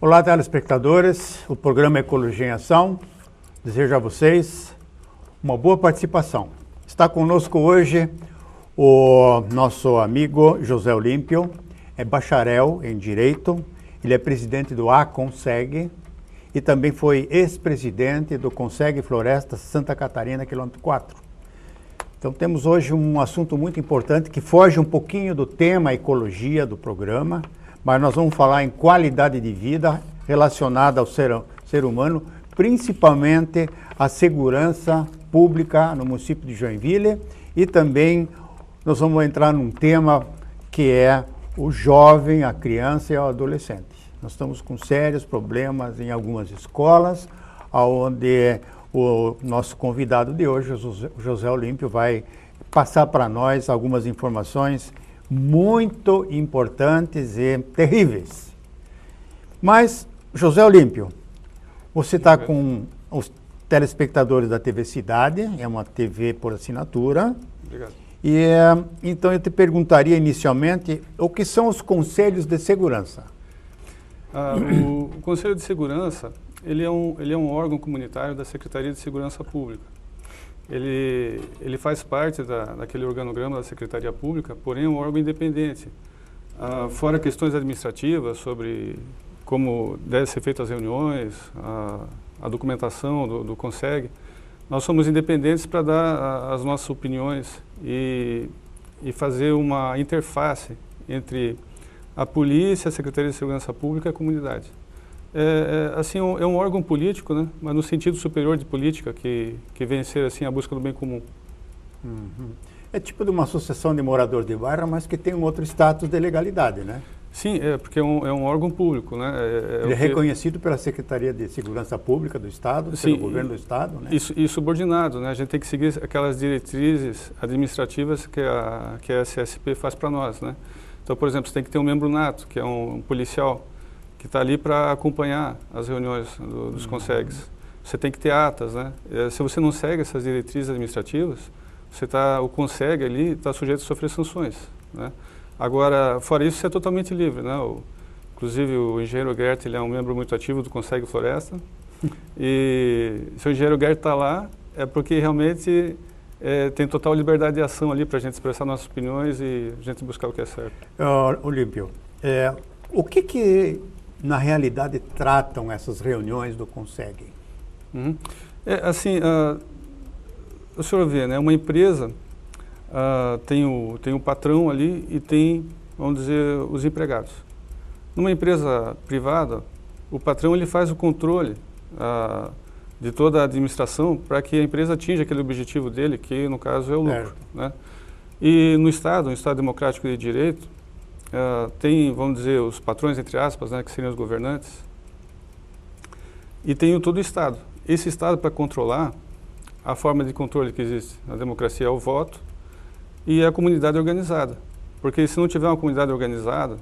Olá, telespectadores. O programa Ecologia em Ação deseja a vocês uma boa participação. Está conosco hoje o nosso amigo José Olímpio, é bacharel em Direito, ele é presidente do ACONSEG e também foi ex-presidente do CONSEG Floresta Santa Catarina, quilômetro 4. Então temos hoje um assunto muito importante que foge um pouquinho do tema ecologia do programa, mas nós vamos falar em qualidade de vida relacionada ao ser humano, principalmente a segurança pública no município de Joinville, e também nós vamos entrar num tema que é o jovem, a criança e o adolescente. Nós estamos com sérios problemas em algumas escolas, onde o nosso convidado de hoje, o José Olímpio, vai passar para nós algumas informações muito importantes e terríveis. Mas, José Olímpio, você está com os telespectadores da TV Cidade, é uma TV por assinatura. Obrigado. E, então eu te perguntaria inicialmente o que são os conselhos de segurança. O Conselho de Segurança, ele é um órgão comunitário da Secretaria de Segurança Pública. Ele faz parte daquele organograma da Secretaria Pública, porém é um órgão independente. Fora questões administrativas sobre como devem ser feitas as reuniões, a documentação do CONSEG, nós somos independentes para dar as nossas opiniões e fazer uma interface entre a polícia, a Secretaria de Segurança Pública e a comunidade. É um órgão político, né? Mas no sentido superior de política, que vem a ser assim, a busca do bem comum. Uhum. É tipo de uma associação de moradores de bairro, mas que tem um outro status de legalidade, né? Sim, porque é um órgão público, né? Ele é reconhecido pela Secretaria de Segurança Pública do Estado, sim, pelo governo do Estado, né? E subordinado, né? A gente tem que seguir aquelas diretrizes administrativas que a SSP faz para nós, né? Então, por exemplo, você tem que ter um membro nato, que é um policial, que está ali para acompanhar as reuniões dos CONSEGs. Você tem que ter atas, né? Se você não segue essas diretrizes administrativas, o CONSEG ali está sujeito a sofrer sanções, né? Agora, fora isso, você é totalmente livre, né? Inclusive, o engenheiro Gert, ele é um membro muito ativo do CONSEG Floresta. E se o engenheiro Gert está lá, é porque realmente tem total liberdade de ação ali para a gente expressar nossas opiniões e a gente buscar o que é certo. Olímpio, o que na realidade tratam essas reuniões do CONSEG? Uhum. O senhor vê, né? Uma empresa tem o patrão ali e tem, vamos dizer, os empregados. Numa empresa privada, o patrão ele faz o controle de toda a administração para que a empresa atinja aquele objetivo dele, que no caso é o lucro, né? E no Estado, um Estado democrático de direito, tem, vamos dizer, os patrões, entre aspas, né, que seriam os governantes, e tem todo o Estado. Esse Estado, para controlar, a forma de controle que existe na democracia é o voto e a comunidade organizada. Porque se não tiver uma comunidade organizada,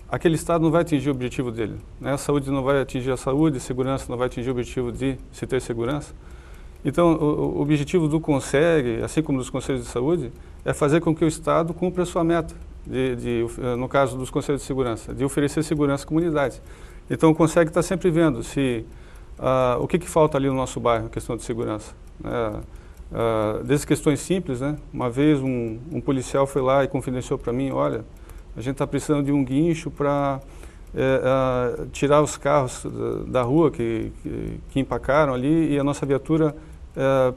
aquele Estado não vai atingir o objetivo dele, né? A saúde não vai atingir a saúde, a segurança não vai atingir o objetivo de se ter segurança. Então, o objetivo do CONSEG, assim como dos Conselhos de Saúde, é fazer com que o Estado cumpra a sua meta, no caso dos Conselhos de Segurança, de oferecer segurança à comunidade. Então, o CONSEG está sempre vendo o que falta ali no nosso bairro, a questão de segurança, né? Desde questões simples, né? Uma vez um policial foi lá e confidenciou para mim, olha, a gente está precisando de um guincho para tirar os carros da rua que empacaram ali e a nossa viatura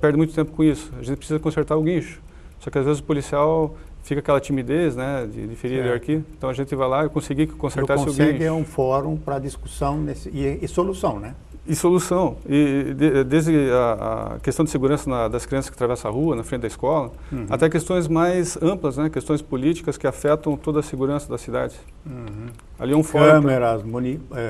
perde muito tempo com isso. A gente precisa consertar o guincho. Só que às vezes o policial fica aquela timidez, né, de ferir a hierarquia. Então a gente vai lá e conseguir consertar o guincho. O CONSEG é um fórum para discussão e solução, né? E solução. Desde a questão de segurança das crianças que atravessam a rua, na frente da escola, até questões mais amplas, né? Questões políticas que afetam toda a segurança da cidade. Ali é um fórum. Câmeras,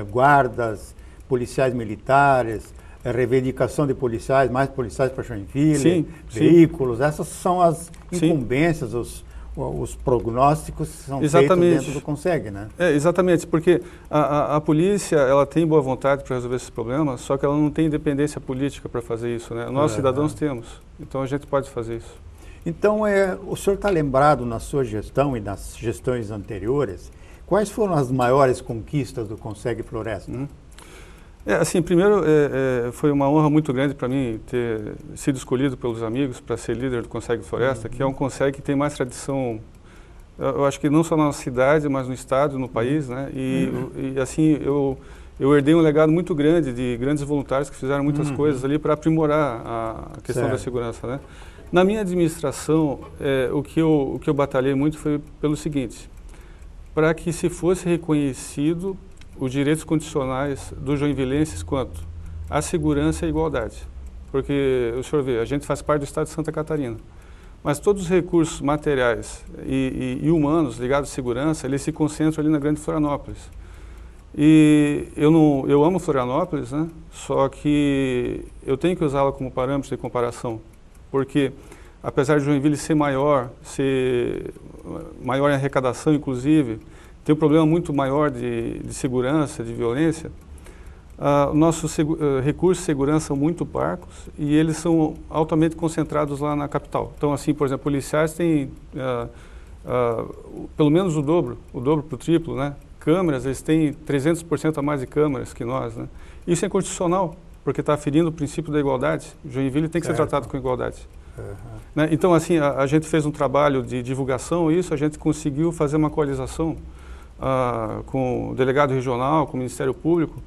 guardas, policiais militares, reivindicação de policiais, mais policiais para Joinville, veículos. Essas são as incumbências, os prognósticos são feitos dentro do CONSEG, né? Exatamente, porque a polícia ela tem boa vontade para resolver esses problemas, só que ela não tem independência política para fazer isso, né? Nós, cidadãos, temos, então a gente pode fazer isso. Então, o senhor está lembrado na sua gestão e nas gestões anteriores, Quais foram as maiores conquistas do Conseg Floresta? Assim, primeiro, foi uma honra muito grande para mim ter sido escolhido pelos amigos para ser líder do Conseg Floresta, que é um Conseg que tem mais tradição, eu acho que não só na nossa cidade, mas no estado, no país, né? E assim, eu herdei um legado muito grande de grandes voluntários que fizeram muitas coisas ali para aprimorar a questão da segurança, né? Na minha administração, o que eu batalhei muito foi pelo seguinte: para que se fosse reconhecido os direitos condicionais dos joinvilenses quanto à segurança e à igualdade. Porque, o senhor vê, a gente faz parte do estado de Santa Catarina, mas todos os recursos materiais e humanos ligados à segurança, eles se concentram ali na Grande Florianópolis. E eu amo Florianópolis, né? Só que eu tenho que usá-la como parâmetro de comparação, porque apesar de Joinville ser maior em arrecadação, inclusive, tem um problema muito maior de segurança, de violência. Nossos recursos de segurança são muito parcos e eles são altamente concentrados lá na capital. Então, assim, por exemplo, policiais têm pelo menos o dobro para o triplo, né? Câmeras, eles têm 300% a mais de câmeras que nós, né? Isso é inconstitucional, porque está ferindo o princípio da igualdade. Joinville tem que ser tratado com igualdade. Né? Então, assim, a gente fez um trabalho de divulgação, a gente conseguiu fazer uma coalização com o delegado regional, com o Ministério Público,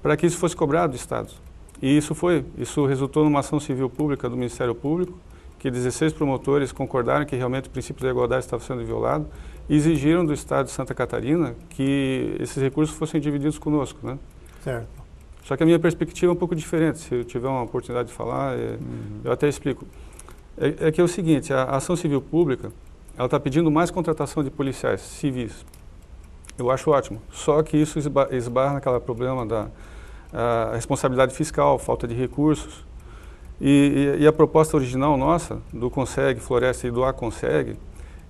para que isso fosse cobrado do Estado. E isso resultou numa ação civil pública do Ministério Público, que 16 promotores concordaram que realmente o princípio da igualdade estava sendo violado e exigiram do Estado de Santa Catarina que esses recursos fossem divididos conosco, né? Certo. Só que a minha perspectiva é um pouco diferente. Se eu tiver uma oportunidade de falar, eu até explico. É que é o seguinte, a ação civil pública, ela está pedindo mais contratação de policiais civis. Eu acho ótimo, só que isso esbarra naquele problema da responsabilidade fiscal, falta de recursos. E a proposta original nossa, do Conseg Floresta e do Aconseg,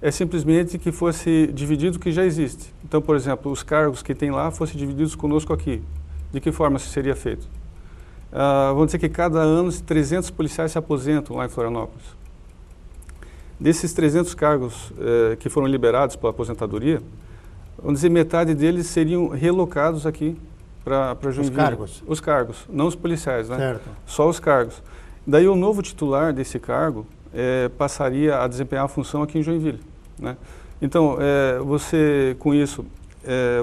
é simplesmente que fosse dividido o que já existe. Então, por exemplo, os cargos que tem lá fossem divididos conosco aqui. De que forma isso seria feito? Vamos dizer que cada ano 300 policiais se aposentam lá em Florianópolis. Desses 300 cargos que foram liberados pela aposentadoria, vamos dizer, metade deles seriam relocados aqui para Joinville. Os cargos? Os cargos, não os policiais, né? Certo. Só os cargos. Daí o novo titular desse cargo passaria a desempenhar a função aqui em Joinville, né? Então, você, com isso,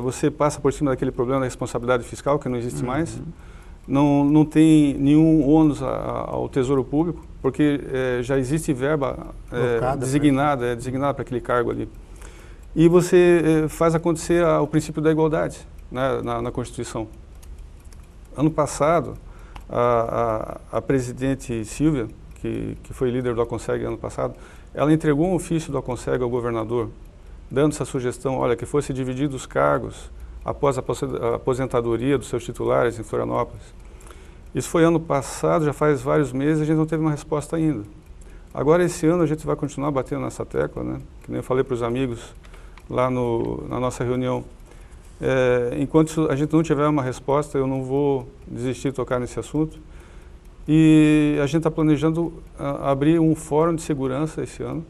você passa por cima daquele problema da responsabilidade fiscal, que não existe mais. Não tem nenhum ônus ao Tesouro Público, porque já existe verba designada para aquele cargo ali. E você faz acontecer o princípio da igualdade, né, na Constituição. Ano passado, a presidente Silvia, que foi líder do Aconseg ano passado, ela entregou um ofício do Aconseg ao governador, dando essa sugestão, olha, que fosse dividido os cargos após a aposentadoria dos seus titulares em Florianópolis. Isso foi ano passado, já faz vários meses, a gente não teve uma resposta ainda. Agora, esse ano, a gente vai continuar batendo nessa tecla, né? Que nem eu falei para os amigos lá na nossa reunião. Enquanto a gente não tiver uma resposta, eu não vou desistir de tocar nesse assunto. E a gente está planejando abrir um fórum de segurança esse ano.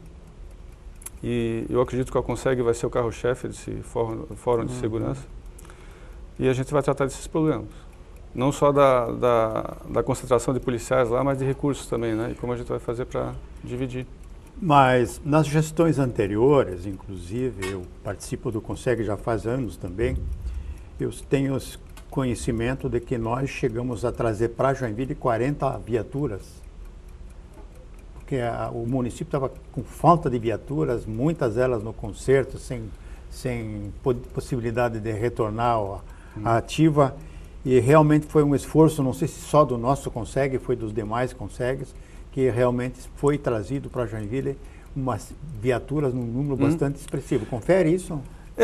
E eu acredito que a Conseg vai ser o carro-chefe desse fórum de segurança. E a gente vai tratar desses problemas. Não só da concentração de policiais lá, mas de recursos também, né? E como a gente vai fazer para dividir. Mas nas gestões anteriores, inclusive, eu participo do Conseg já faz anos também, eu tenho conhecimento de que nós chegamos a trazer para Joinville 40 viaturas. Porque o município estava com falta de viaturas, muitas delas no concerto, sem possibilidade de retornar à ativa. E realmente foi um esforço, não sei se só do nosso Conseg, foi dos demais Consegs, que realmente foi trazido para Joinville umas viaturas num número bastante expressivo. Confere isso?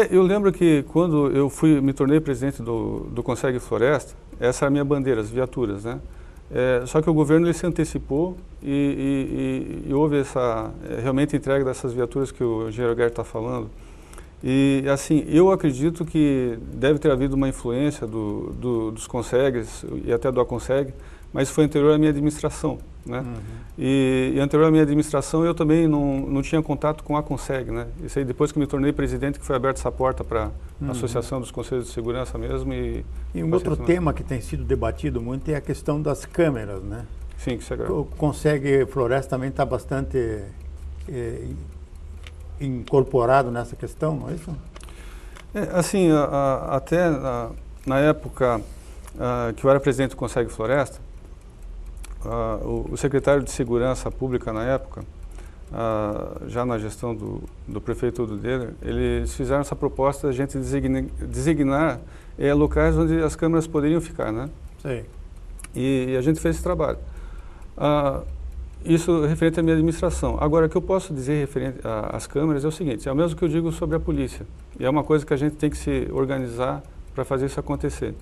Eu lembro que quando eu me tornei presidente do Conseg Floresta, essa era a minha bandeira, as viaturas, né? Só que o governo ele se antecipou e houve essa realmente entrega dessas viaturas que o engenheiro Guerra está falando. E assim, eu acredito que deve ter havido uma influência dos Consegs e até do Aconseg, mas foi anterior à minha administração, né? E anterior à minha administração eu também não tinha contato com a Aconseg, né? Isso aí depois que me tornei presidente que foi aberta essa porta para a Associação dos Conselhos de Segurança mesmo. E um outro tema que tem sido debatido muito é a questão das câmeras, né? Sim, que se agrava. O Conseg Floresta também está bastante incorporado nessa questão, não é isso? Assim, até na época que eu era presidente do Conseg Floresta, o secretário de Segurança Pública na época, já na gestão do prefeito dele, eles fizeram essa proposta de a gente designar locais onde as câmeras poderiam ficar, né? Sim. E a gente fez esse trabalho. Isso referente à minha administração. Agora, o que eu posso dizer referente às câmeras é o seguinte, é o mesmo que eu digo sobre a polícia. E é uma coisa que a gente tem que se organizar para fazer isso acontecer.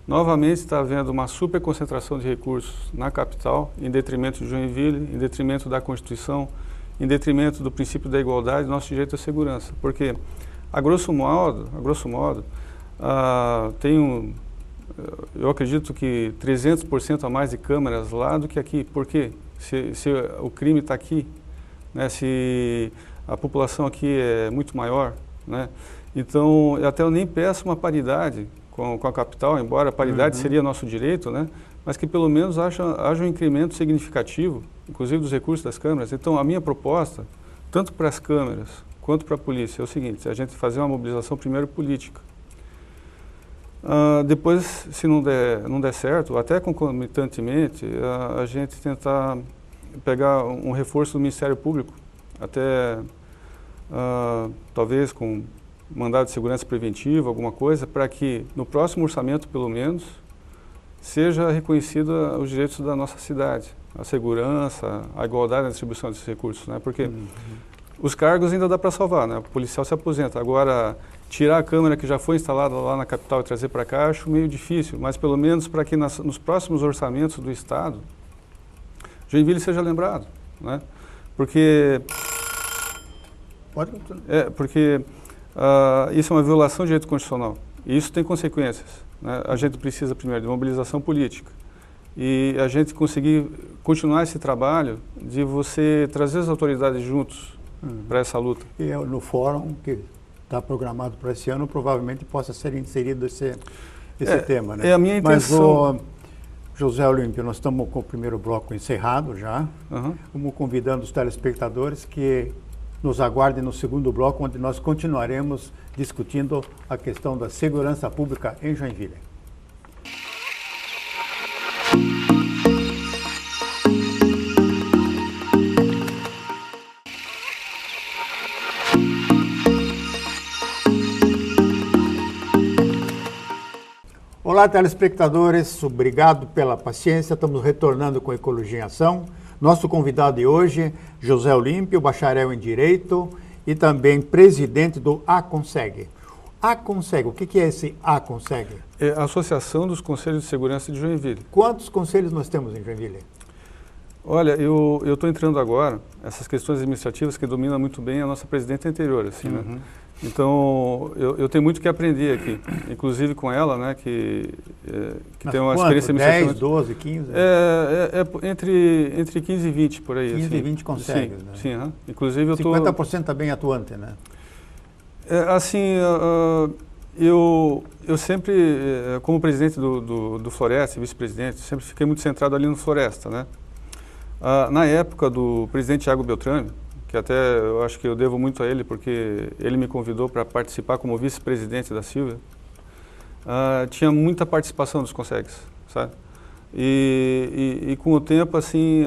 Novamente está havendo uma superconcentração de recursos na capital, em detrimento de Joinville, em detrimento da Constituição, em detrimento do princípio da igualdade e do nosso direito à segurança. Porque, a grosso modo, eu acredito que 300% a mais de câmeras lá do que aqui. Por quê? Se o crime está aqui, né, se a população aqui é muito maior, né, então eu nem peço uma paridade com a capital, embora a paridade seria nosso direito, né, mas que pelo menos haja um incremento significativo, inclusive dos recursos das câmeras. Então a minha proposta, tanto para as câmeras quanto para a polícia, é o seguinte, a gente fazer uma mobilização primeiro política. Depois, se não der certo, até concomitantemente, a gente tentar pegar um reforço do Ministério Público, até talvez com mandado de segurança preventiva, alguma coisa, para que no próximo orçamento, pelo menos, seja reconhecido os direitos da nossa cidade, a segurança, a igualdade na distribuição desses recursos, né? Porque os cargos ainda dá para salvar, né? O policial se aposenta. Agora, tirar a câmera que já foi instalada lá na capital e trazer para cá, acho meio difícil, mas pelo menos para que nos próximos orçamentos do Estado, Joinville seja lembrado, né? Porque isso é uma violação do direito constitucional e isso tem consequências, né? A gente precisa primeiro de mobilização política e a gente conseguir continuar esse trabalho de você trazer as autoridades juntos para essa luta. E no fórum que está programado para esse ano, provavelmente possa ser inserido esse tema, né? É a minha intenção. Mas, José Olímpio, nós estamos com o primeiro bloco encerrado já. Vamos convidando os telespectadores que nos aguardem no segundo bloco, onde nós continuaremos discutindo a questão da segurança pública em Joinville. Olá, telespectadores, obrigado pela paciência. Estamos retornando com Ecologia em Ação. Nosso convidado de hoje, José Olímpio, bacharel em Direito e também presidente do Aconseg. Aconseg, o que é esse Aconseg? É a Associação dos Conselhos de Segurança de Joinville. Quantos conselhos nós temos em Joinville? Olha, eu estou entrando agora, essas questões administrativas que domina muito bem a nossa presidente anterior, assim, né? Então, eu tenho muito que aprender aqui, inclusive com ela, né, que tem uma experiência administrativa. 10, 12, 15? Entre 15 e 20, por aí. 15 assim. e 20 consegue, né? Sim, inclusive eu 50% está bem atuante, né? Eu sempre, como presidente do Floresta, vice-presidente, sempre fiquei muito centrado ali no Floresta, né? Na época do presidente Thiago Beltrame, que até eu acho que eu devo muito a ele, porque ele me convidou para participar como vice-presidente da Silvia, tinha muita participação dos Consegues, sabe? E com o tempo, assim,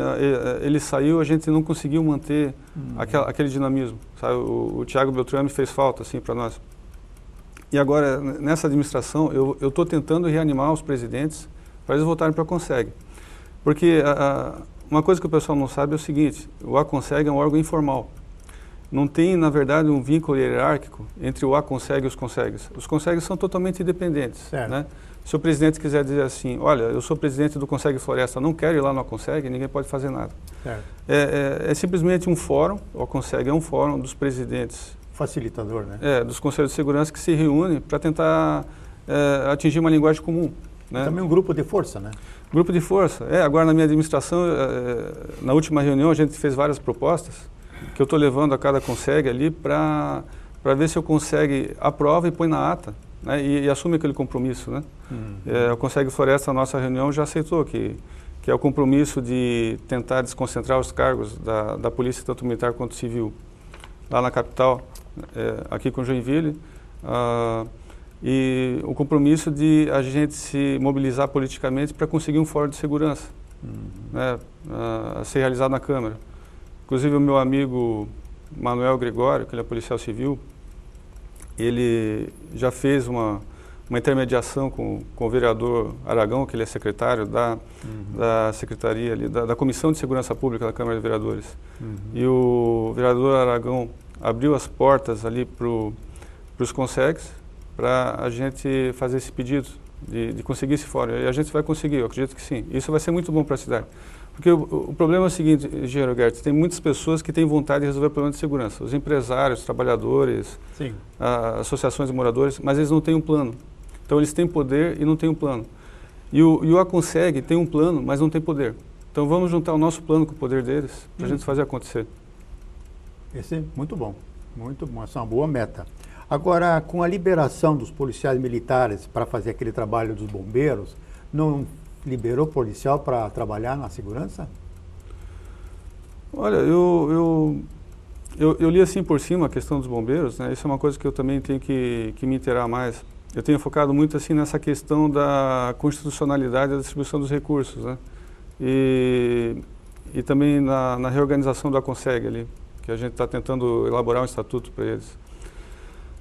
ele saiu, a gente não conseguiu manter aquele dinamismo, sabe? O Thiago Beltrame fez falta, assim, para nós. E agora, nessa administração, eu estou tentando reanimar os presidentes para eles voltarem para a Conseg. Porque uma coisa que o pessoal não sabe é o seguinte, o Aconseg é um órgão informal. Não tem, na verdade, um vínculo hierárquico entre o Aconseg e os Consegues. Os Consegues são totalmente independentes, né? Se o presidente quiser dizer assim, olha, eu sou presidente do Conseg Floresta, não quero ir lá no Aconseg, ninguém pode fazer nada. É simplesmente um fórum, o Aconseg é um fórum dos presidentes. Facilitador, né? Dos Conselhos de Segurança que se reúnem para tentar atingir uma linguagem comum. Né? Também um grupo de força, né? Grupo de força. Agora na minha administração, na última reunião a gente fez várias propostas que eu estou levando a cada CONSEG ali para ver se o CONSEG aprova e põe na ata, né, e assume aquele compromisso, né? O CONSEG Floresta, na nossa reunião, já aceitou que é o compromisso de tentar desconcentrar os cargos da polícia, tanto militar quanto civil, lá na capital, aqui com Joinville, e o compromisso de a gente se mobilizar politicamente para conseguir um fórum de segurança, né, a ser realizado na Câmara. Inclusive o meu amigo Manuel Gregório, que ele é policial civil, ele já fez uma intermediação com o vereador Aragão, que ele é secretário da Secretaria, ali, da Comissão de Segurança Pública da Câmara de Vereadores. E o vereador Aragão abriu as portas ali para os CONSEGs para a gente fazer esse pedido de conseguir esse fórum. E a gente vai conseguir, eu acredito que sim. Isso vai ser muito bom para a cidade. Porque o problema é o seguinte, engenheiro Gertz, tem muitas pessoas que têm vontade de resolver o problema de segurança. Os empresários, trabalhadores, associações de moradores, mas eles não têm um plano. Então eles têm poder e não têm um plano. E o ACONSEG tem um plano, mas não tem poder. Então vamos juntar o nosso plano com o poder deles para a gente fazer acontecer. Esse é muito bom, essa é uma boa meta. Agora, com a liberação dos policiais militares para fazer aquele trabalho dos bombeiros, não liberou policial para trabalhar na segurança? Olha, eu li assim por cima a questão dos bombeiros, né? Isso é uma coisa que eu também tenho que me inteirar mais. Eu tenho focado muito assim nessa questão da constitucionalidade da distribuição dos recursos, né? E também na reorganização da CONSEG ali, que a gente está tentando elaborar um estatuto para eles.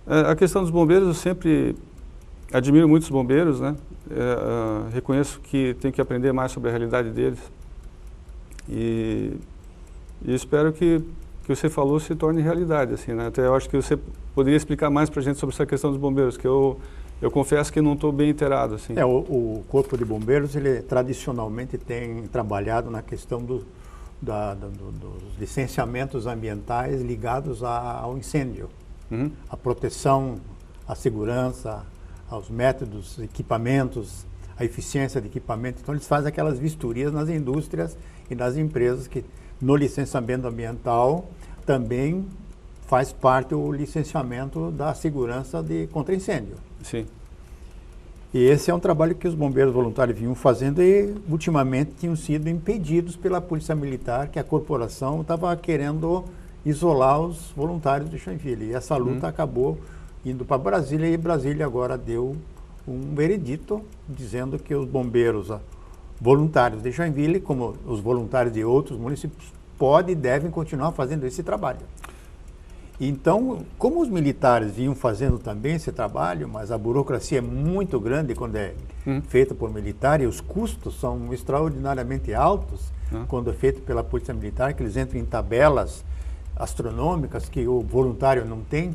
A questão dos bombeiros, eu sempre admiro muito os bombeiros, né? Reconheço que tenho que aprender mais sobre a realidade deles. E espero que o que você falou se torne realidade, assim, né? Até eu acho que você poderia explicar mais para a gente sobre essa questão dos bombeiros, que eu confesso que não estou bem inteirado, assim. O Corpo de Bombeiros, ele tradicionalmente tem trabalhado na questão dos licenciamentos ambientais ligados ao incêndio. A proteção, a segurança, aos métodos, equipamentos, a eficiência de equipamento. Então eles fazem aquelas vistorias nas indústrias e nas empresas que no licenciamento ambiental também faz parte o licenciamento da segurança contra incêndio. Sim. E esse é um trabalho que os bombeiros voluntários vinham fazendo e ultimamente tinham sido impedidos pela Polícia Militar, que a corporação estava querendo isolar os voluntários de Joinville. E essa luta acabou indo para Brasília, e Brasília agora deu um veredito dizendo que os bombeiros voluntários de Joinville, como os voluntários de outros municípios, podem e devem continuar fazendo esse trabalho. Então, como os militares vinham fazendo também esse trabalho, mas a burocracia é muito grande quando é feita por militar, e os custos são extraordinariamente altos quando é feito pela Polícia Militar, que eles entram em tabelas astronômicas que o voluntário não tem,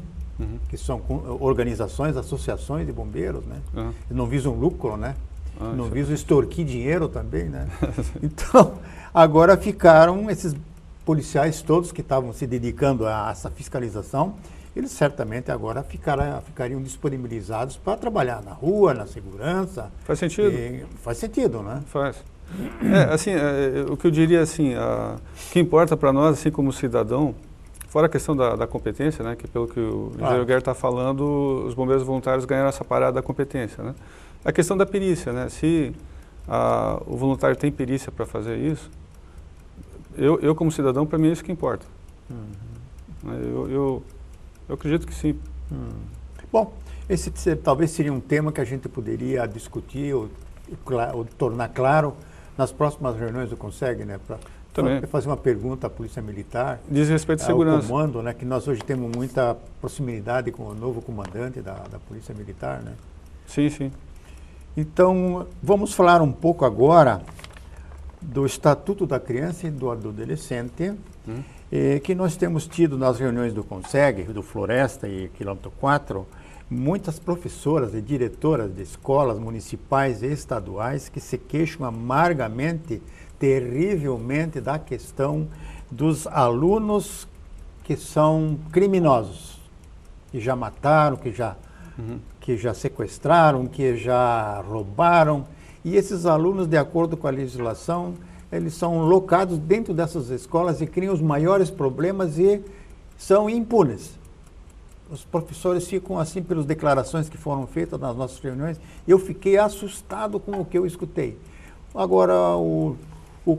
que são organizações, associações de bombeiros, né? Eles não visam lucro, né? Não visam extorquir dinheiro também, né? Então, agora ficaram esses policiais todos que estavam se dedicando a essa fiscalização, eles certamente agora ficariam disponibilizados para trabalhar na rua, na segurança. Faz sentido. Faz sentido, né? Faz. O que eu diria assim, o que importa para nós, assim como cidadão, fora a questão da competência, né, que pelo que o engenheiro Gertz está falando, os bombeiros voluntários ganharam essa parada da competência, né? A questão da perícia, né? Se o voluntário tem perícia para fazer isso, eu como cidadão, para mim é isso que importa. Eu acredito que sim. Bom, esse talvez seria um tema que a gente poderia discutir ou tornar claro nas próximas reuniões do CONSEG, né? Para fazer uma pergunta à Polícia Militar. Diz respeito à segurança. Ao comando, né? Que nós hoje temos muita proximidade com o novo comandante da Polícia Militar, né? Sim, sim. Então, vamos falar um pouco agora do Estatuto da Criança e do Adolescente, que nós temos tido nas reuniões do CONSEG, do Floresta e Quilômetro 4, muitas professoras e diretoras de escolas municipais e estaduais que se queixam amargamente, terrivelmente, da questão dos alunos que são criminosos, que já mataram, que já sequestraram, que já roubaram, E esses alunos, de acordo com a legislação, eles são locados dentro dessas escolas e criam os maiores problemas e são impunes. Os professores ficam assim pelas declarações que foram feitas nas nossas reuniões. Eu fiquei assustado com o que eu escutei. Agora, o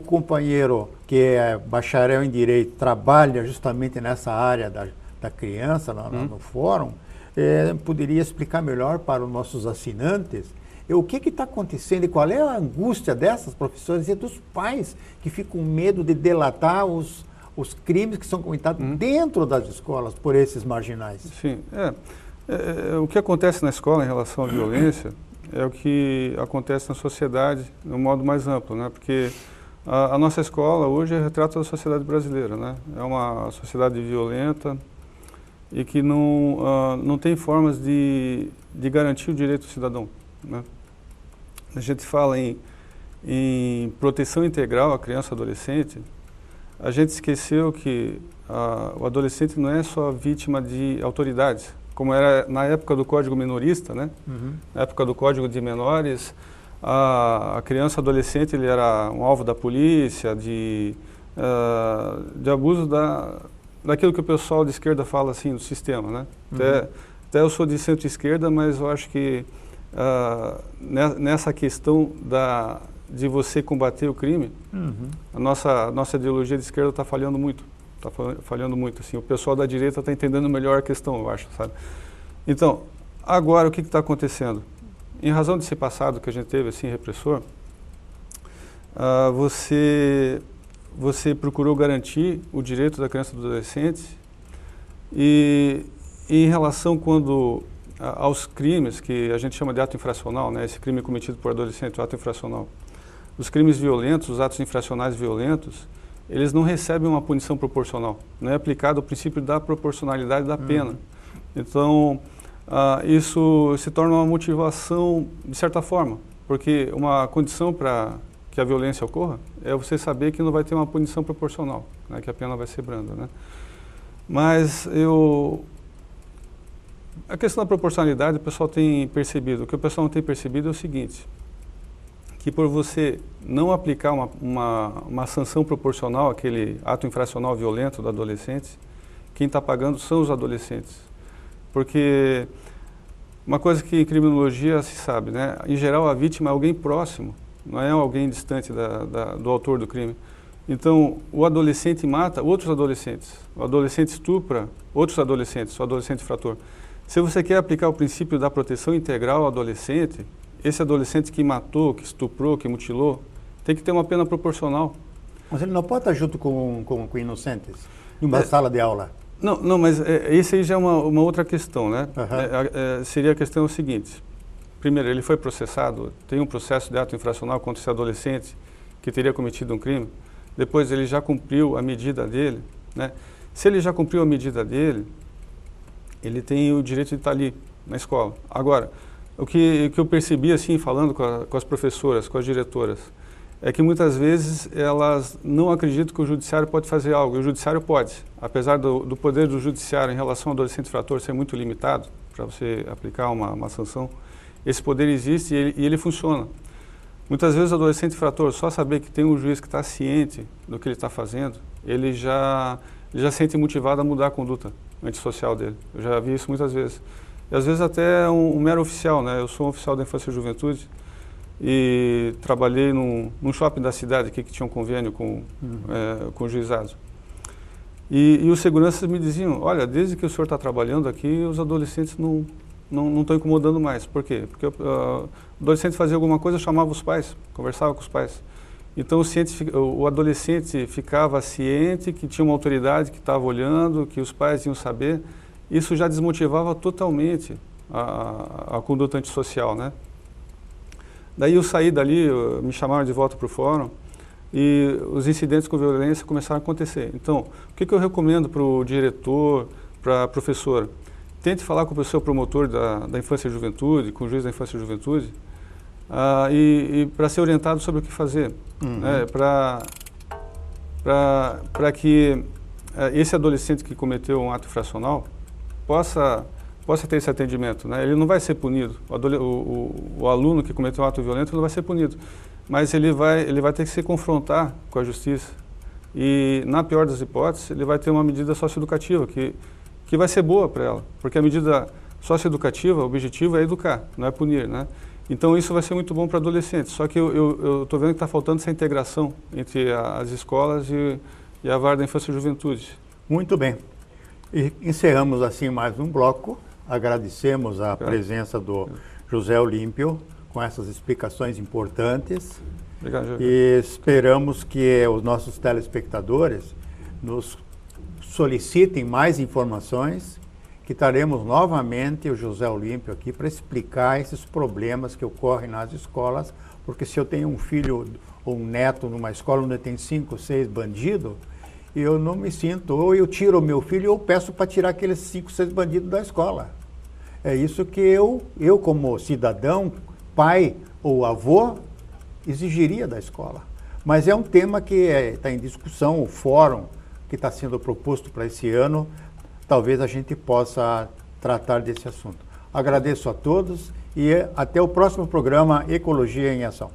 companheiro que é bacharel em Direito, trabalha justamente nessa área da criança, no fórum, poderia explicar melhor para os nossos assinantes o que está acontecendo e qual é a angústia dessas professoras e dos pais que ficam com medo de delatar os crimes que são cometidos dentro das escolas por esses marginais. Sim, o que acontece na escola em relação à violência é o que acontece na sociedade de um modo mais amplo, né? Porque a nossa escola hoje é retrato da sociedade brasileira, né? É uma sociedade violenta e que não tem formas de garantir o direito do cidadão, né? A gente fala em proteção integral à criança e adolescente. A gente esqueceu que o adolescente não é só vítima de autoridades, como era na época do Código Minorista, né? Na época do Código de Menores, a criança e adolescente ele era um alvo da polícia, de abuso daquilo que o pessoal de esquerda fala assim, do sistema, né? Até eu sou de centro-esquerda, mas eu acho que nessa questão de você combater o crime, a nossa ideologia de esquerda está falhando muito. Está falhando muito. Assim, o pessoal da direita está entendendo melhor a questão, eu acho, sabe? Então, agora o que está acontecendo? Em razão desse passado que a gente teve, assim, repressor, você procurou garantir o direito da criança e do adolescente e em relação aos crimes que a gente chama de ato infracional, né? Esse crime cometido por adolescente, o ato infracional. Os crimes violentos, os atos infracionais violentos, eles não recebem uma punição proporcional. Não é aplicado o princípio da proporcionalidade da pena. Então, isso se torna uma motivação, de certa forma, porque uma condição para que a violência ocorra é você saber que não vai ter uma punição proporcional, né? Que a pena vai ser branda, né? Mas a questão da proporcionalidade o pessoal tem percebido. O que o pessoal não tem percebido é o seguinte, que por você não aplicar uma sanção proporcional àquele ato infracional violento do adolescente, quem está pagando são os adolescentes. Porque uma coisa que em criminologia se sabe, né? Em geral a vítima é alguém próximo, não é alguém distante do autor do crime. Então o adolescente mata outros adolescentes, o adolescente estupra outros adolescentes, o adolescente infrator. Se você quer aplicar o princípio da proteção integral ao adolescente, esse adolescente que matou, que estuprou, que mutilou, tem que ter uma pena proporcional. Mas ele não pode estar junto com inocentes, em uma sala de aula? Não, mas esse aí já é uma outra questão, né? Seria a questão seguinte. Primeiro, ele foi processado, tem um processo de ato infracional contra esse adolescente que teria cometido um crime. Depois ele já cumpriu a medida dele, né? Se ele já cumpriu a medida dele, ele tem o direito de estar ali, na escola. Agora, o que eu percebi, assim, falando com as professoras, com as diretoras, é que muitas vezes elas não acreditam que o judiciário pode fazer algo. E o judiciário pode. Apesar do poder do judiciário em relação ao adolescente infrator ser muito limitado, para você aplicar uma sanção, esse poder existe e ele funciona. Muitas vezes o adolescente infrator, só saber que tem um juiz que está ciente do que ele está fazendo, ele já se sente motivado a mudar a conduta antissocial dele. Eu já vi isso muitas vezes. E às vezes até um mero oficial, né? Eu sou um oficial da Infância e Juventude e trabalhei num shopping da cidade aqui que tinha um convênio com o juizado. E os seguranças me diziam, olha, desde que o senhor está trabalhando aqui, os adolescentes não estão incomodando mais. Por quê? Porque o adolescente fazia alguma coisa, chamava os pais, conversava com os pais. Então o adolescente ficava ciente que tinha uma autoridade que estava olhando, que os pais iam saber. Isso já desmotivava totalmente a conduta antissocial, né? Daí eu saí dali, me chamaram de volta para o fórum e os incidentes com violência começaram a acontecer. Então, o que eu recomendo para o diretor, para a professora? Tente falar com o seu promotor da Infância e Juventude, com o juiz da Infância e Juventude, e para ser orientado sobre o que fazer, né? Para que esse adolescente que cometeu um ato infracional possa possa ter esse atendimento, né? Ele não vai ser punido. O aluno que cometeu um ato violento não vai ser punido, mas ele vai ter que se confrontar com a justiça. E, na pior das hipóteses, ele vai ter uma medida socioeducativa que vai ser boa para ela, porque a medida socioeducativa, o objetivo é educar, não é punir, né? Então isso vai ser muito bom para adolescentes, só que eu estou vendo que está faltando essa integração entre as escolas e a vara da infância e juventude. Muito bem. E encerramos assim mais um bloco. Agradecemos a presença do José Olímpio com essas explicações importantes. Obrigado, Jorge. E esperamos que os nossos telespectadores nos solicitem mais informações, que traremos novamente o José Olímpio aqui para explicar esses problemas que ocorrem nas escolas, porque se eu tenho um filho ou um neto numa escola onde tem 5, 6 bandidos, eu não me sinto, ou eu tiro o meu filho ou peço para tirar aqueles 5, 6 bandidos da escola. É isso que eu como cidadão, pai ou avô, exigiria da escola. Mas é um tema que está em discussão, o fórum que está sendo proposto para esse ano, talvez a gente possa tratar desse assunto. Agradeço a todos e até o próximo programa Ecologia em Ação.